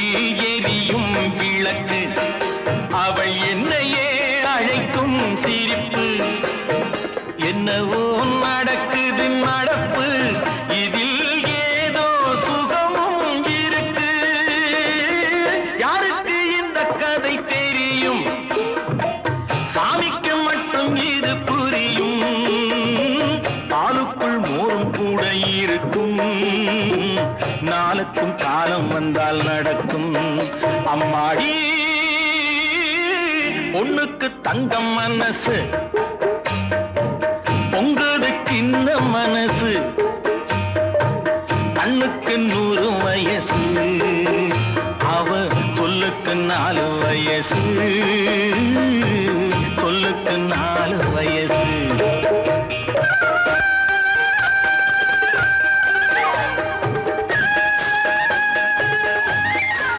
வீட்டில் எரியும் விளக்கு அவள் என்னையே அழைக்கும் சிரிப்பு என்னவோ நடக்குது நடப்பு இதில் ஏதோ சுகமும் இருக்கு யாருக்கு இந்த கதை தெரியும் சாமிக்கு மட்டும் இது புரியும் ஆளுக்குள் மோரும் கூட இருக்கும் நாளுக்கும் காலம் வந்தால் நடக்கும் அம்மாடி பொண்ணுக்கு தங்கம் மனசு பொங்குது சின்ன மனசு கண்ணுக்கு 100 வயசு அவ சொல்லுக்கு 4 வயசு சொல்லுக்கு 4 வயசு